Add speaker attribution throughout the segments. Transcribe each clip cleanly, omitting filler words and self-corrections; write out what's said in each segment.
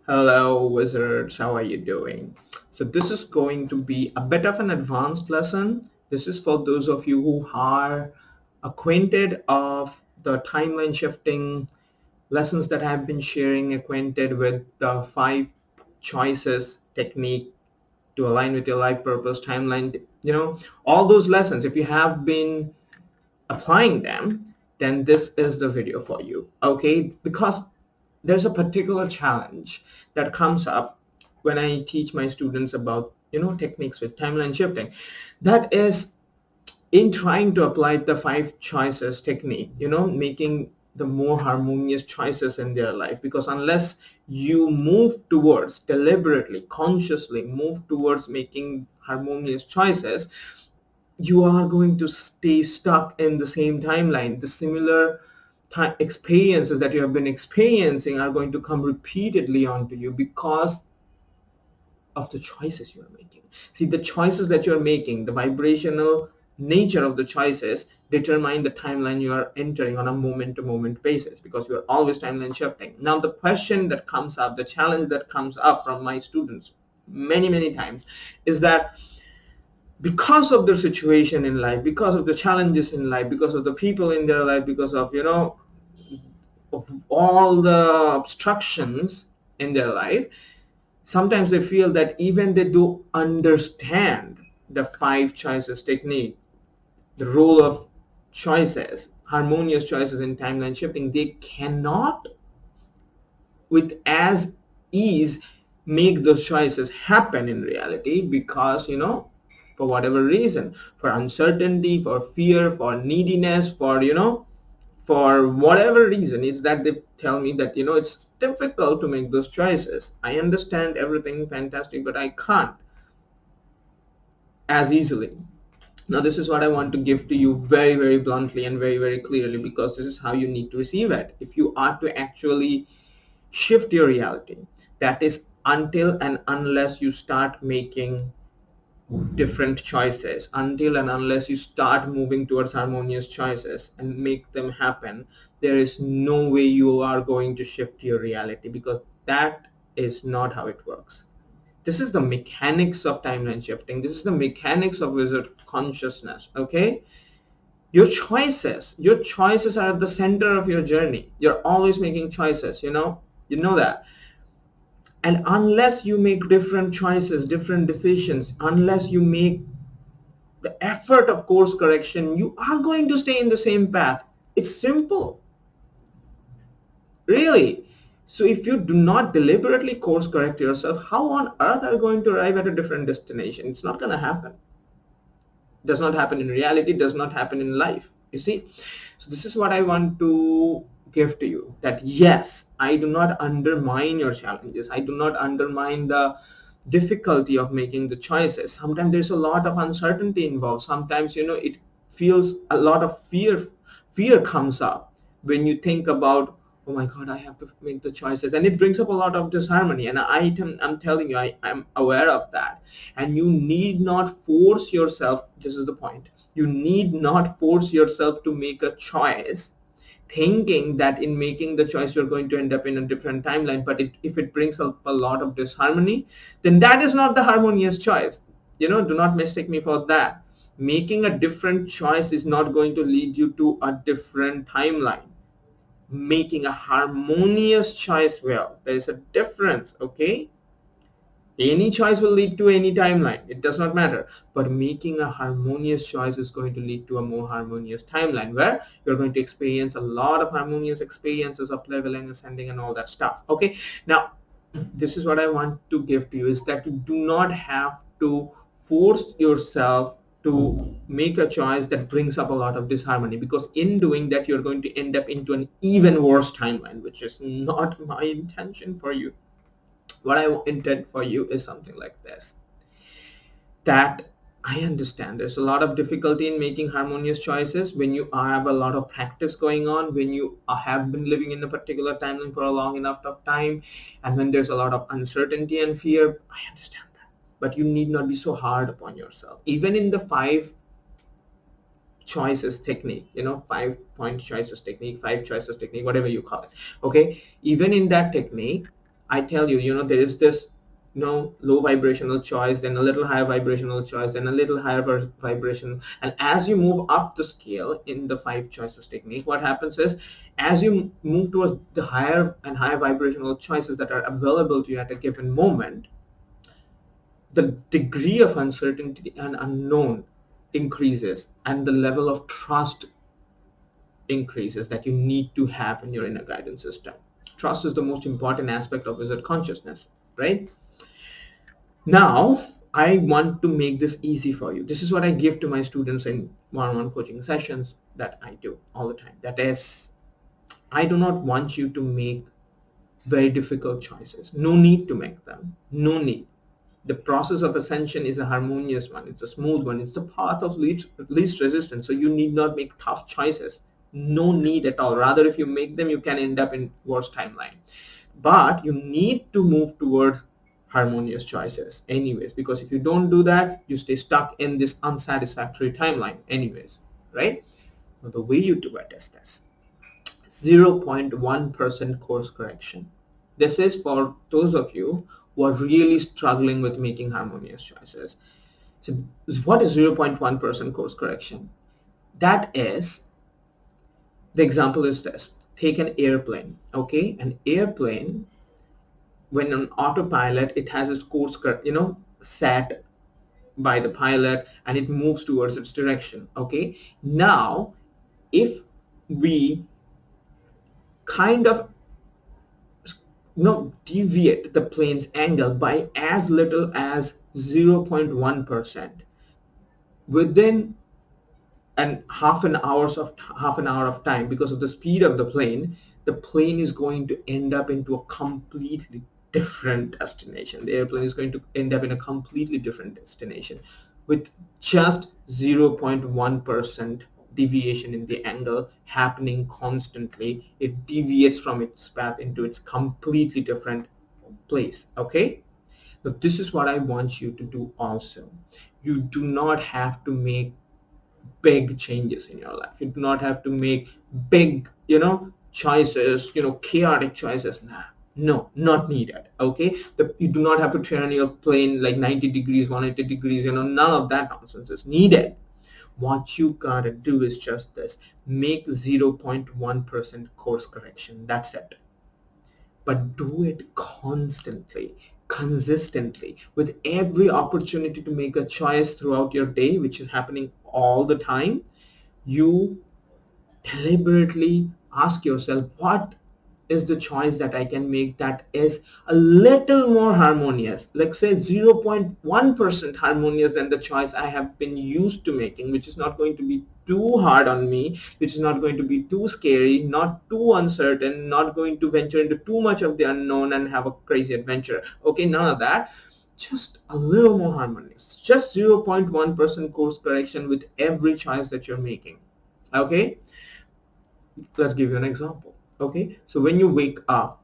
Speaker 1: Hello, wizards. How are you doing? So this is going to be a bit of an advanced lesson. This is for those of you who are acquainted of the timeline shifting lessons that I've been sharing, acquainted with the 5 choices technique to align with your life purpose, timeline, all those lessons. If you have been applying them, then this is the video for you. Okay, because there's a particular challenge that comes up when I teach my students about techniques with timeline shifting. That is in trying to apply the 5 choices technique, making the more harmonious choices in their life. Because unless you move towards, deliberately, consciously move towards making harmonious choices, you are going to stay stuck in the same timeline. The similar experiences that you have been experiencing are going to come repeatedly onto you because of the choices you are making. See, the choices that you're making, the vibrational nature of the choices determine the timeline you are entering on a moment-to-moment basis, because you are always timeline shifting. Now, the question that comes up, the challenge that comes up from my students many times is that because of their situation in life, because of the challenges in life, because of the people in their life, because of of all the obstructions in their life, sometimes they feel that even they do understand the 5 choices technique, the role of choices, harmonious choices in timeline shifting, they cannot with as ease make those choices happen in reality, because for whatever reason, for uncertainty, for fear, for neediness, for whatever reason, is that they tell me that it's difficult to make those choices. I understand everything fantastic, but I can't as easily. Now this is what I want to give to you very bluntly and very clearly, because this is how you need to receive it if you are to actually shift your reality. That is, until and unless you start making different choices, until and unless you start moving towards harmonious choices and make them happen, there is no way you are going to shift your reality, because that is not how it works. This is the mechanics of timeline shifting. This is the mechanics of wizard consciousness. Okay, your choices are at the center of your journey. You're always making choices. You know that. And unless you make different choices, different decisions, unless you make the effort of course correction, you are going to stay in the same path. It's simple, really. So if you do not deliberately course correct yourself, how on earth are you going to arrive at a different destination? It's not going to happen. It does not happen in reality, does not happen in life, you see. So this is what I want to give to you, that yes, I do not undermine your challenges. I do not undermine the difficulty of making the choices. Sometimes there's a lot of uncertainty involved. Sometimes it feels a lot of fear comes up when you think about, oh my god, I have to make the choices, and it brings up a lot of disharmony. And I'm telling you, I'm aware of that. And you need not force yourself. This is the point. You need not force yourself to make a choice thinking that in making the choice you're going to end up in a different timeline. But if it brings up a lot of disharmony, then that is not the harmonious choice. Do not mistake me for that. Making a different choice is not going to lead you to a different timeline. Making a harmonious choice, well, there is a difference. Okay, any choice will lead to any timeline. It does not matter. But making a harmonious choice is going to lead to a more harmonious timeline, where you're going to experience a lot of harmonious experiences of leveling, ascending, and all that stuff. Okay. Now, this is what I want to give to you, is that you do not have to force yourself to make a choice that brings up a lot of disharmony, because in doing that, you're going to end up into an even worse timeline, which is not my intention for you. What I intend for you is something like this, that I understand there's a lot of difficulty in making harmonious choices when you have a lot of practice going on, when you have been living in a particular timeline for a long enough of time, and when there's a lot of uncertainty and fear. I understand that. But you need not be so hard upon yourself. Even in the 5 choices technique, 5 point choices technique, 5 choices technique, whatever you call it. Okay, even in that technique, I tell you, there is this, low vibrational choice, then a little higher vibrational choice, then a little higher vibration. And as you move up the scale in the 5 choices technique, what happens is, as you move towards the higher and higher vibrational choices that are available to you at a given moment, the degree of uncertainty and unknown increases, and the level of trust increases that you need to have in your inner guidance system. Trust is the most important aspect of wizard consciousness, right? Now, I want to make this easy for you. This is what I give to my students in one-on-one coaching sessions that I do all the time. That is, I do not want you to make very difficult choices. No need to make them. No need. The process of ascension is a harmonious one. It's a smooth one. It's the path of least resistance. So you need not make tough choices. No need at all. Rather, if you make them, you can end up in worse timeline. But you need to move towards harmonious choices anyways, because if you don't do that, you stay stuck in this unsatisfactory timeline anyways, right? Now, the way you do it is this: 0.1% course correction. This is for those of you who are really struggling with making harmonious choices. So what is 0.1% course correction? That is, the example is this: take an airplane, okay? An airplane, when on autopilot, it has its course, set by the pilot, and it moves towards its direction, okay? Now, if we kind of deviate the plane's angle by as little as 0.1%, within and half an hour of time, because of the speed of the plane is going to end up into a completely different destination. The airplane is going to end up in a completely different destination with just 0.1% deviation in the angle happening constantly. It deviates from its path into its completely different place, okay? So this is what I want you to do also. You do not have to make big changes in your life. You do not have to make big, choices, chaotic choices. No, not needed. Okay, you do not have to turn your plane like 90 degrees, 180 degrees. None of that nonsense is needed. What you gotta do is just this: make 0.1% course correction. That's it. But do it constantly, consistently, with every opportunity to make a choice throughout your day, which is happening all the time. You deliberately ask yourself, what is the choice that I can make that is a little more harmonious, let's say 0.1% harmonious than the choice I have been used to making, which is not going to be too hard on me, which is not going to be too scary, not too uncertain, not going to venture into too much of the unknown and have a crazy adventure. Okay, none of that. Just a little more harmonious, just 0.1% course correction with every choice that you're making. Okay, let's give you an example. Okay, so when you wake up,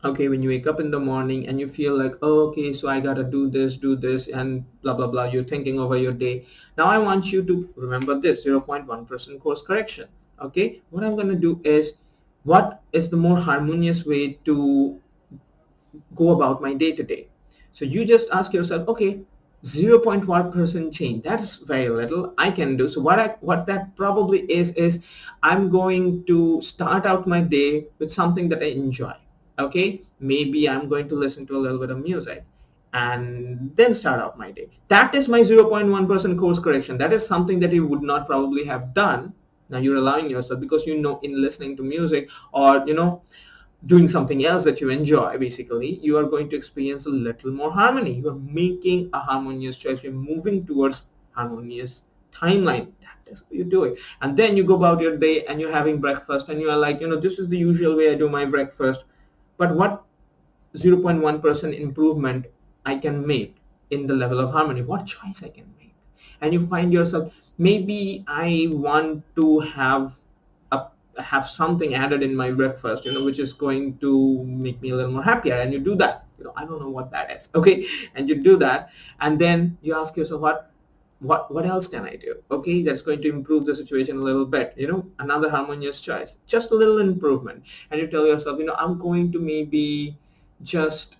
Speaker 1: when you wake up in the morning and you feel like, oh, okay, so I gotta do this and blah blah blah, you're thinking over your day. Now I want you to remember this 0.1% course correction. Okay, what I'm going to do is, what is the more harmonious way to go about my day to day? So you just ask yourself, okay, 0.1% change, that's very little, I can do. So what that probably is I'm going to start out my day with something that I enjoy. Okay, maybe I'm going to listen to a little bit of music and then start out my day. That is my 0.1% course correction. That is something that you would not probably have done. Now you're allowing yourself, because in listening to music, or doing something else that you enjoy, basically, you are going to experience a little more harmony. You are making a harmonious choice. You're moving towards harmonious timeline. That is how you do it. And then you go about your day and you're having breakfast and you are like, this is the usual way I do my breakfast. But what 0.1% improvement I can make in the level of harmony? What choice I can make? And you find yourself, maybe I want to have something added in my breakfast, which is going to make me a little more happier, and you do that. I don't know what that is, okay, and you do that, and then you ask yourself, what else can I do, okay, that's going to improve the situation a little bit, another harmonious choice, just a little improvement, and you tell yourself, I'm going to maybe just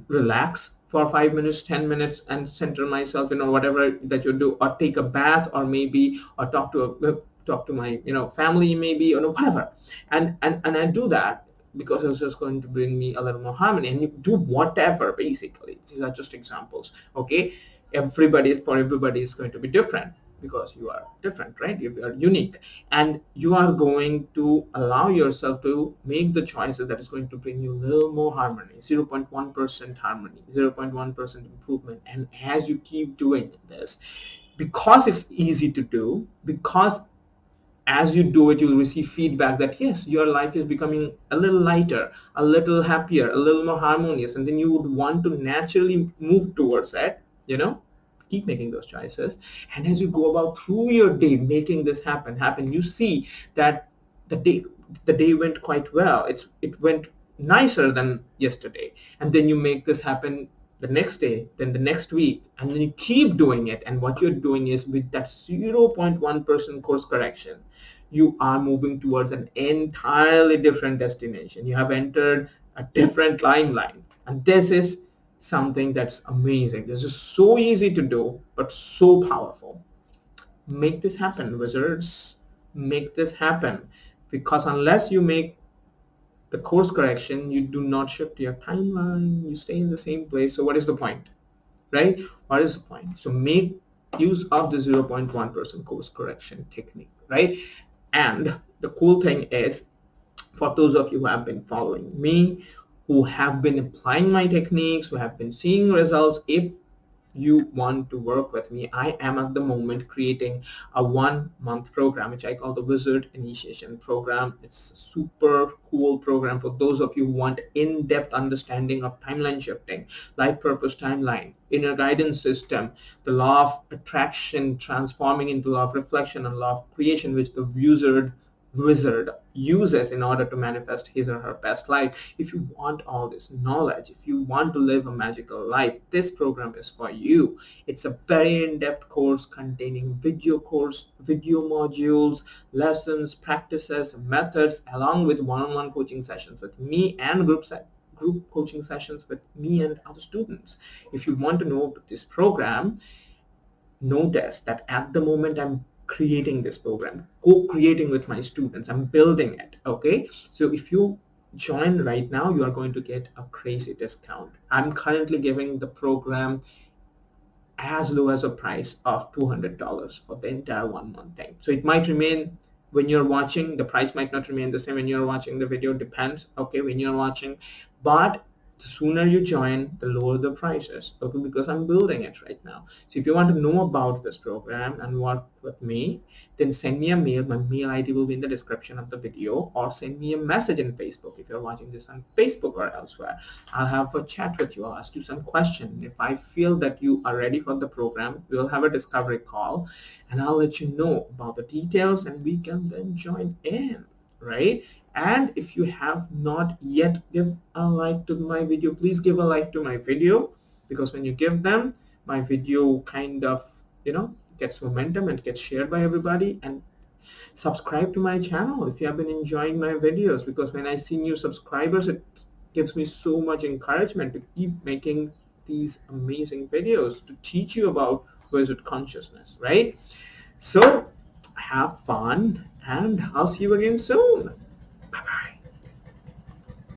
Speaker 1: relax for 5 minutes, 10 minutes, and center myself, whatever that you do, or take a bath, or maybe, or talk to my, family, maybe, whatever. And I do that because it's just going to bring me a little more harmony. And you do whatever, basically. These are just examples, okay? For everybody is going to be different, because you are different, right? You are unique, and you are going to allow yourself to make the choices that is going to bring you a little more harmony, 0.1% harmony, 0.1% improvement. And as you keep doing this, because it's easy to do, because as you do it, you'll receive feedback that yes, your life is becoming a little lighter, a little happier, a little more harmonious, and then you would want to naturally move towards that, keep making those choices. And as you go about through your day making this happen, you see that the day the day went quite well. It went nicer than yesterday. And then you make this happen the next day, then the next week, and then you keep doing it. And what you're doing is, with that 0.1% course correction, you are moving towards an entirely different destination. You have entered a different timeline. And this is something that's amazing. This is so easy to do, but so powerful. Make this happen, wizards. Make this happen. Because unless you make the course correction, you do not shift your timeline. You stay in the same place. So what is the point, right? What is the point? So make use of the 0.1% course correction technique, right? And the cool thing is, for those of you who have been following me, who have been applying my techniques, who have been seeing results, if you want to work with me, I am at the moment creating a 1-month program, which I call the Wizard Initiation Program. It's a super cool program for those of you who want in-depth understanding of timeline shifting, life purpose timeline, inner guidance system, the law of attraction transforming into law of reflection, and law of creation, which the wizard uses in order to manifest his or her best life. If you want all this knowledge, if you want to live a magical life, this program is for you. It's a very in-depth course containing video modules, lessons, practices, methods, along with one-on-one coaching sessions with me, and group coaching sessions with me and other students. If you want to know about this program, notice that at the moment I'm creating this program, co-creating with my students. I'm building it, okay? So if you join right now, you are going to get a crazy discount. I'm currently giving the program as low as a price of $200 for the entire 1-month thing. So it might remain, when you're watching, the price might not remain the same when you're watching the video, depends, okay, when you're watching. But the sooner you join, the lower the price is, okay, because I'm building it right now. So if you want to know about this program and work with me, then send me a mail. My mail ID will be in the description of the video, or send me a message in Facebook if you're watching this on Facebook or elsewhere. I'll have a chat with you. I'll ask you some questions. If I feel that you are ready for the program, we'll have a discovery call, and I'll let you know about the details, and we can then join in, right? And if you have not yet give a like to my video, please give a like to my video, because when you give them, my video kind of, gets momentum and gets shared by everybody. And subscribe to my channel if you have been enjoying my videos, because when I see new subscribers, it gives me so much encouragement to keep making these amazing videos to teach you about wizard consciousness, right? So have fun, and I'll see you again soon. Bye-bye.